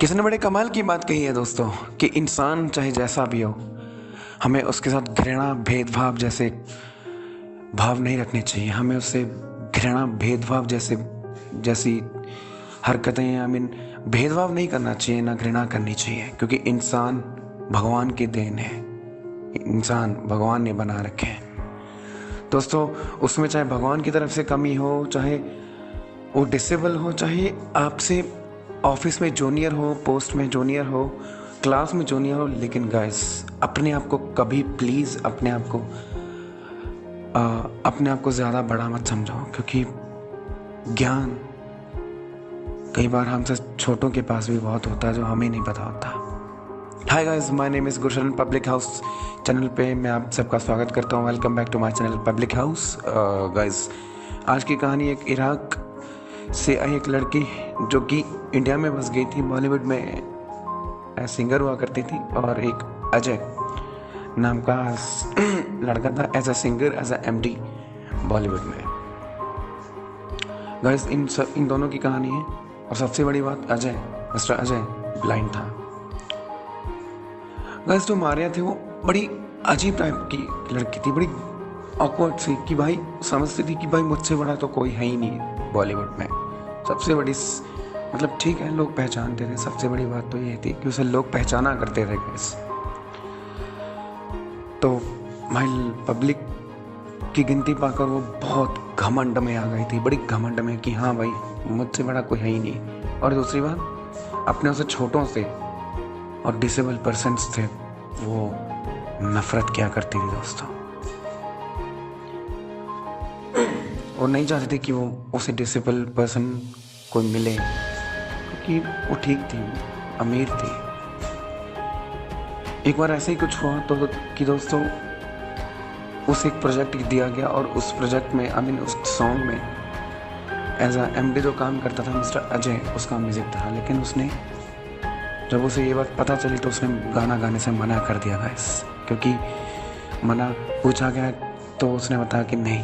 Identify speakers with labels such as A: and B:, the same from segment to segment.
A: किसी ने बड़े कमाल की बात कही है दोस्तों कि इंसान चाहे जैसा भी हो, हमें उसके साथ घृणा भेदभाव जैसे भाव नहीं रखने चाहिए। हमें उससे घृणा भेदभाव जैसी हरकतें भेदभाव नहीं करना चाहिए, ना घृणा करनी चाहिए, क्योंकि इंसान भगवान की देन है। इंसान भगवान ने बना रखे हैं दोस्तों। उसमें चाहे भगवान की तरफ से कमी हो, चाहे वो डिसेबल हो, चाहे आपसे ऑफिस में जूनियर हो, पोस्ट में जूनियर हो, क्लास में जूनियर हो, लेकिन गाइस अपने आप को कभी प्लीज़ अपने आप को ज़्यादा बड़ा मत समझाओ, क्योंकि ज्ञान कई बार हमसे छोटों के पास भी बहुत होता है जो हमें नहीं पता होता। Hi guys, my name is Gursharan. Public House channel पे मैं आप सबका स्वागत करता हूँ। Welcome back to my channel Public House. Guys आज की कहानी एक इराक से आई एक लड़की जो कि इंडिया में बस गई थी, बॉलीवुड में सिंगर हुआ करती थी, और एक अजय नाम का लड़का था as a singer, as a MD Bollywood में। गाइस इन दोनों की कहानी है। और सबसे बड़ी बात, मिस्टर अजय ब्लाइंड था। गाइस जो मारिया थी वो बड़ी अजीब टाइप की लड़की थी, बड़ी ऑकवर्ड सी, कि भाई समझती थी कि भाई मुझसे बड़ा तो कोई है ही नहीं बॉलीवुड में। सबसे बड़ी मतलब ठीक है, लोग पहचानते थे। सबसे बड़ी बात तो ये थी कि उसे लोग पहचाना करते थे गाइस। तो भाई पब्लिक की गिनती पाकर वो बहुत घमंड में आ गई थी, बड़ी घमंड में, कि हाँ भाई मुझसे बड़ा कोई है ही नहीं। और दूसरी बात, अपने उसे छोटों से और डिसेबल पर्सन्स थे वो नफरत किया करती थी दोस्तों। और नहीं चाहती थी कि वो उसे डिसेबल पर्सन कोई मिले, क्योंकि वो ठीक थी, अमीर थी। एक बार ऐसे ही कुछ हुआ तो कि दोस्तों उसे एक प्रोजेक्ट दिया गया, और उस प्रोजेक्ट में उस सॉन्ग में एज अ एमडी जो काम करता था मिस्टर अजय, उसका म्यूजिक था। लेकिन उसने जब उसे ये बात पता चली तो उसने गाना गाने से मना कर दिया गाइस, क्योंकि मना पूछा गया तो उसने बताया कि नहीं,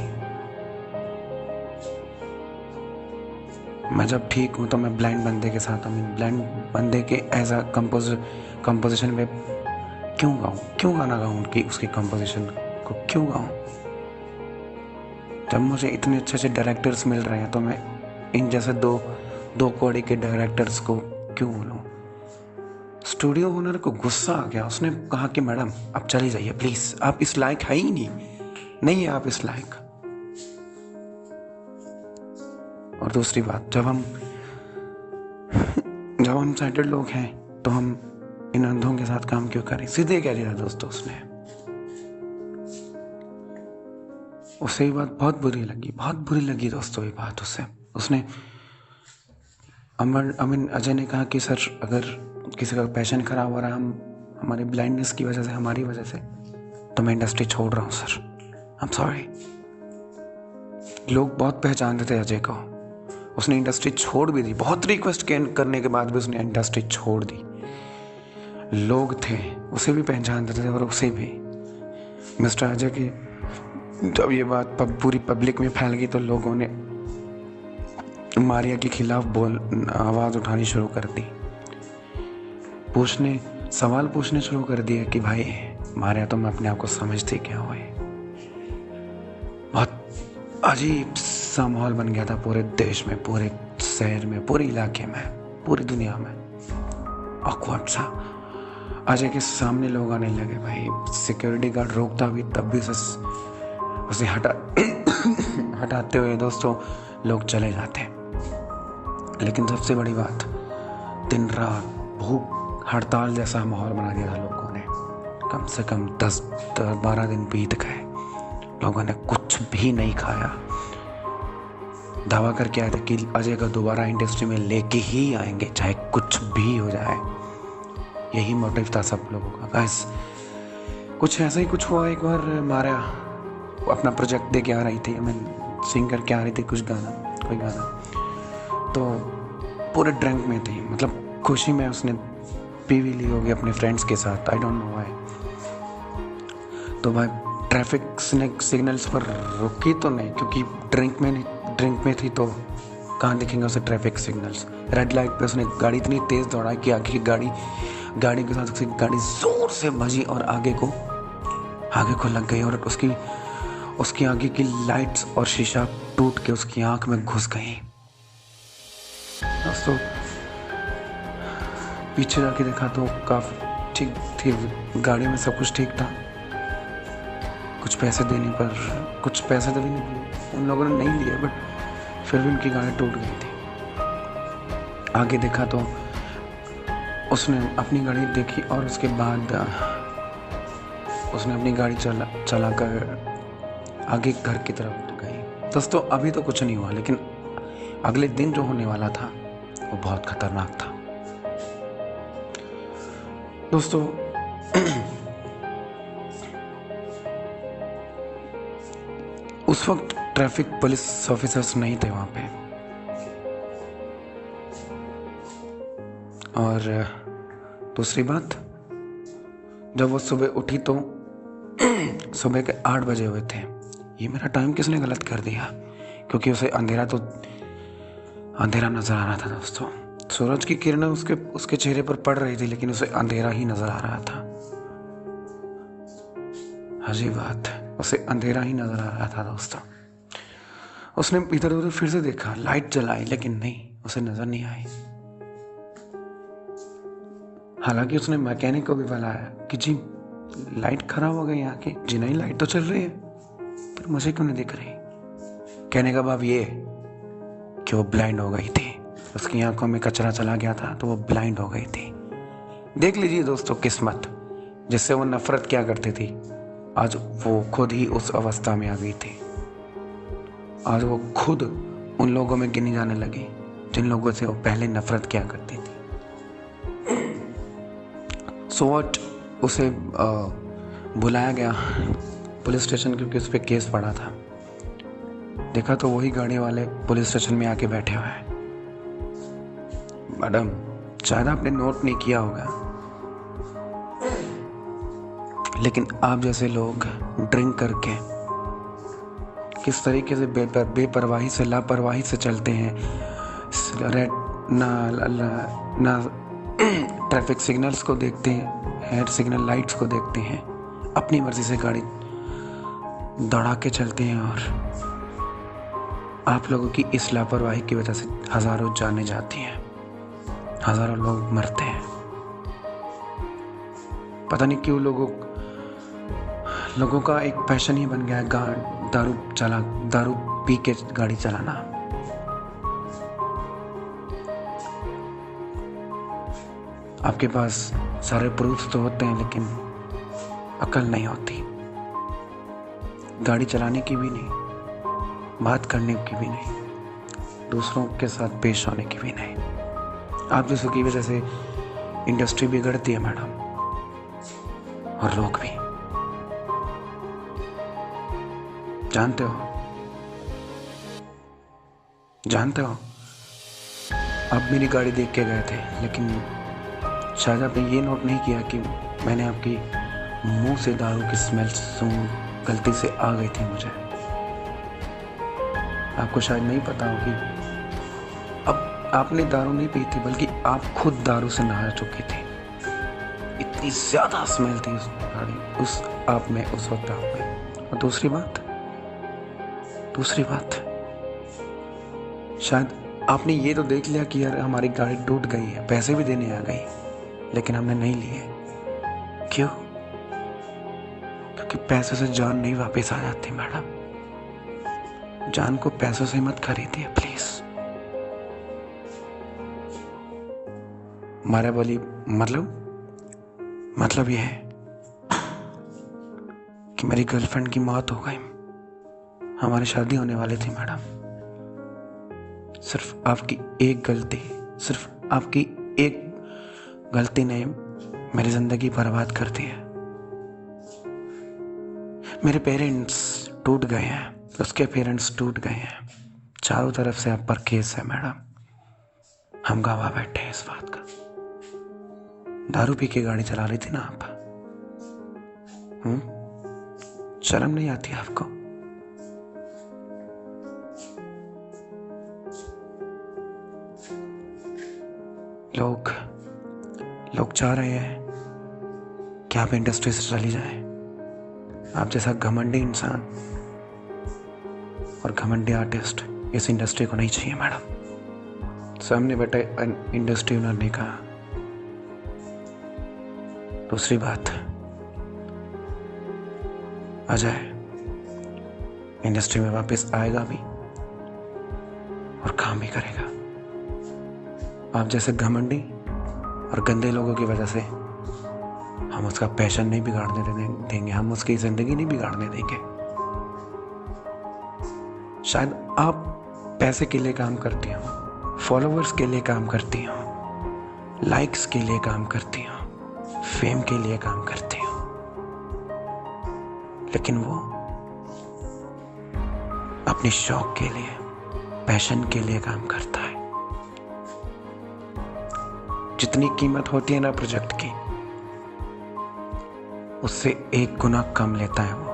A: मैं जब ठीक हूँ तो मैं ब्लाइंड बंदे के साथ ब्लाइंड बंदे के एज अ कंपोजिशन में क्यों गाऊँ, क्यों गाना गाऊँ उसकी कंपोजिशन को क्यों गाऊँ। जब मुझे इतने अच्छे अच्छे डायरेक्टर्स मिल रहे हैं तो मैं इन जैसे दो कौड़ी के डायरेक्टर्स को क्यों बोलूँ। स्टूडियो ओनर को गुस्सा आ गया। उसने कहा कि मैडम आप चली जाइए प्लीज़, आप इस लायक है ही नहीं है आप इस लायक। और दूसरी बात, जब हम साइटेड लोग हैं तो हम इन अंधों के साथ काम क्यों करें। सीधे कह दिया दोस्तों उसने। उसे ये बात बहुत बुरी लगी दोस्तों। ये बात उसने अजय ने कहा कि सर अगर किसी का पैशन खराब हो रहा है हमारी ब्लाइंडनेस की वजह से, हमारी वजह से, तो मैं इंडस्ट्री छोड़ रहा हूँ सर, आई एम सॉरी। लोग बहुत पहचानते थे अजय को। उसने इंडस्ट्री छोड़ भी दी, बहुत रिक्वेस्ट करने के बाद भी उसने इंडस्ट्री छोड़ दी। लोग थे उसे भी पहचानते थे, और उसे भी मिस्टर अजय की जब ये बात पूरी पब्लिक में फैल गई तो लोगों ने मारिया के खिलाफ आवाज़ उठानी शुरू कर दी, सवाल पूछने शुरू कर दिए कि भाई मारिया तुम अपने आप को समझते क्या हो। बहुत अजीब सा माहौल बन गया था पूरे देश में, पूरे शहर में, पूरे इलाके में, पूरी दुनिया में। ऑकवर्ड सा अजय के सामने लोग आने लगे। भाई सिक्योरिटी गार्ड रोकता भी तब भी उसे हटाते हुए दोस्तों लोग चले जाते। लेकिन सबसे बड़ी बात, दिन रात भूख हड़ताल जैसा माहौल बना दिया था लोगों ने। कम से कम 10-12 दिन बीत गए, लोगों ने कुछ भी नहीं खाया। दावा करके आए थे कि अजय को दोबारा इंडस्ट्री में लेके ही आएंगे, चाहे कुछ भी हो जाए। यही मोटिव था सब लोगों का। गाइस कुछ ऐसा ही कुछ हुआ। एक बार मारिया अपना प्रोजेक्ट दे के आ रही थी, सिंग करके आ रही थी कोई गाना, तो पूरे ड्रिंक में थी, मतलब खुशी में उसने पी भी ली होगी अपने फ्रेंड्स के साथ, आई डोंट नो व्हाई। तो भाई ट्रैफिक सिग्नल्स पर रुकी तो नहीं, क्योंकि ड्रिंक में थी तो कहाँ दिखेंगे उसे ट्रैफिक सिग्नल्स। रेड लाइट पे उसने गाड़ी इतनी तेज दौड़ा कि आगे की गाड़ी के साथ उसकी गाड़ी जोर से भजी और आगे को लग गई और उसकी आगे की लाइट्स और शीशा टूट के उसकी आंख में घुस गई। दोस्तों पीछे जाके देखा तो काफी ठीक थी, गाड़ी में सब कुछ ठीक था। कुछ पैसे तो भी नहीं उन लोगों ने नहीं लिए, बट फिर भी उनकी गाड़ी टूट गई थी। आगे देखा तो उसने अपनी गाड़ी देखी और उसके बाद उसने अपनी गाड़ी चलाकर आगे घर की तरफ गई। दोस्तों अभी तो कुछ नहीं हुआ, लेकिन अगले दिन जो होने वाला था वो बहुत खतरनाक था। दोस्तों उस वक्त ट्रैफिक पुलिस ऑफिसर्स नहीं थे वहां पे, और दूसरी बात, जब वो सुबह उठी तो सुबह के 8 बजे हुए थे। ये मेरा टाइम किसने गलत कर दिया, क्योंकि उसे अंधेरा नजर आ रहा था। दोस्तों सूरज की किरणें उसके चेहरे पर पड़ रही थी, लेकिन उसे अंधेरा ही नजर आ रहा था। अजीब बात है, उसे अंधेरा ही नजर आ रहा था। दोस्तों उसने इधर उधर फिर से देखा, लाइट जलाई, लेकिन नहीं, उसे नजर नहीं आई। हालांकि उसने मैकेनिक को भी बुलाया कि जी लाइट खराब हो गई यहाँ की। जी नहीं, लाइट तो चल रही है, पर मुझे क्यों नहीं दिख रही। कहने का भाव ये कि वो ब्लाइंड हो गई थी, उसकी आंखों में कचरा चला गया था तो वो ब्लाइंड हो गई थी। देख लीजिए दोस्तों, किस्मत, जिससे वो नफरत क्या करती थी, आज वो खुद ही उस अवस्था में आ गई थी। आज वो खुद उन लोगों में गिनी जाने लगी जिन लोगों से वो पहले नफरत किया करती थी। सो व्हाट, उसे बुलाया गया पुलिस स्टेशन, क्योंकि उस पर केस पड़ा था। देखा तो वही गाड़ी वाले पुलिस स्टेशन में आके बैठे हुए हैं। मैडम, शायद आपने नोट नहीं किया होगा, लेकिन आप जैसे लोग ड्रिंक करके किस तरीके से बेपरवाही से, लापरवाही से चलते हैं। रेड ना ट्रैफिक सिग्नल्स को देखते हैं, हेड सिग्नल लाइट्स को देखते हैं, अपनी मर्जी से गाड़ी दौड़ा के चलते हैं, और आप लोगों की इस लापरवाही की वजह से हजारों जानें जाती हैं, हजारों लोग मरते हैं। पता नहीं क्यों लोगों का एक पैशन ही बन गया है दारू पी के गाड़ी चलाना। आपके पास सारे प्रूफ्स तो होते हैं, लेकिन अकल नहीं होती, गाड़ी चलाने की भी नहीं, बात करने की भी नहीं, दूसरों के साथ पेश होने की भी नहीं। आप जैसों की वजह से इंडस्ट्री बिगड़ती है मैडम, और लोग भी। जानते हो आप मेरी गाड़ी देख के गए थे, लेकिन शायद आपने ये नोट नहीं किया कि मैंने आपकी मुंह से दारू की स्मेल सूंघ गलती से आ गई थी मुझे। आपको शायद नहीं पता हो कि अब आपने दारू नहीं पी थी, बल्कि आप खुद दारू से नहा चुकी थी। इतनी ज्यादा स्मेल थी उस गाड़ी, उस आप में, उस वक्त आप में। और दूसरी बात, शायद आपने ये तो देख लिया कि यार हमारी गाड़ी टूट गई है, पैसे भी देने आ गई, लेकिन हमने नहीं लिए। क्यों? क्योंकि पैसों से जान नहीं वापस आ जाती मैडम। जान को पैसों से मत खरीदिए प्लीज। मारा बोली मतलब ये है कि मेरी गर्लफ्रेंड की मौत हो गई। हमारी शादी होने वाली थी मैडम। सिर्फ आपकी एक गलती ने मेरी जिंदगी बर्बाद कर दी है। मेरे पेरेंट्स टूट गए हैं, उसके पेरेंट्स टूट गए हैं। चारों तरफ से आप पर केस है मैडम। हम गवाह बैठे हैं इस बात का। दारू पी के गाड़ी चला रही थी ना आप। शर्म नहीं आती आपको? लोग चाह रहे हैं कि आप इंडस्ट्री से चली जाए। आप जैसा घमंडी इंसान और घमंडी आर्टिस्ट इस इंडस्ट्री को नहीं चाहिए मैडम। सामने बैठे इंडस्ट्री ओनर ने कहा। दूसरी बात, अजय इंडस्ट्री में वापस आएगा भी और काम भी करेगा। आप जैसे घमंडी और गंदे लोगों की वजह से हम उसका पैशन नहीं बिगाड़ने देंगे, हम उसकी जिंदगी नहीं बिगाड़ने देंगे। शायद आप पैसे के लिए काम करती हो, फॉलोअर्स के लिए काम करती हो, लाइक्स के लिए काम करती हो, फेम के लिए काम करती हो, लेकिन वो अपने शौक के लिए, पैशन के लिए काम करता है। जितनी कीमत होती है ना प्रोजेक्ट की, उससे 1 गुना कम लेता है वो,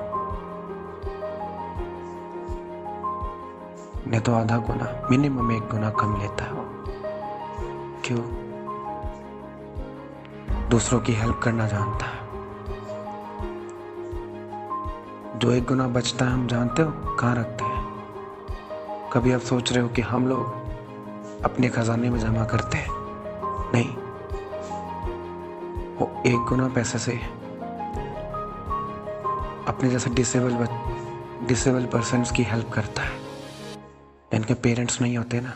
A: नहीं तो आधा गुना, मिनिमम 1 गुना कम लेता है वो। क्यों? दूसरों की हेल्प करना जानता है। जो 1 गुना बचता है, हम जानते हो कहाँ रखते हैं? कभी आप सोच रहे हो कि हम लोग अपने खजाने में जमा करते हैं? नहीं, वो 1 गुना पैसे से अपने जैसे डिसेबल पर्सन्स की हेल्प करता है। जिनके पेरेंट्स नहीं होते ना,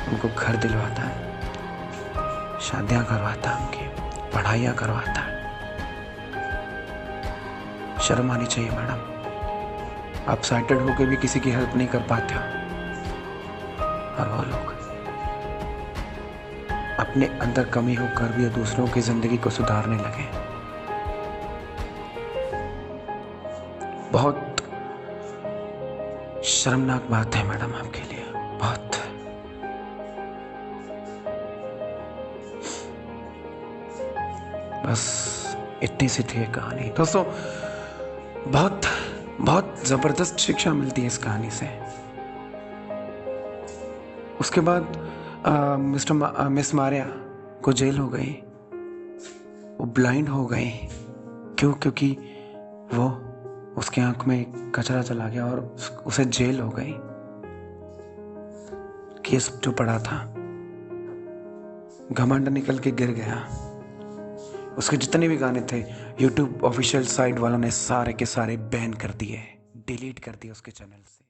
A: उनको घर दिलवाता है, शादियां करवाता है, उनकी पढ़ाइयां करवाता है। शर्म आनी चाहिए मैडम। आप साइटेड होकर भी किसी की हेल्प नहीं कर पाते हो, और वो लोग अपने अंदर कमी होकर भी दूसरों की जिंदगी को सुधारने लगे। बहुत शर्मनाक बात है मैडम आपके लिए, बहुत। बस इतनी सी थी कहानी दोस्तों। बहुत जबरदस्त शिक्षा मिलती है इस कहानी से। उसके बाद मिस मारिया को जेल हो गई, वो ब्लाइंड हो गई। क्यों? क्योंकि वो उसके आंख में कचरा चला गया और उसे जेल हो गई। केस जो पड़ा था, घमंड निकल के गिर गया। उसके जितने भी गाने थे YouTube ऑफिशियल साइट वालों ने सारे के सारे बैन कर दिए, डिलीट कर दिए उसके चैनल से।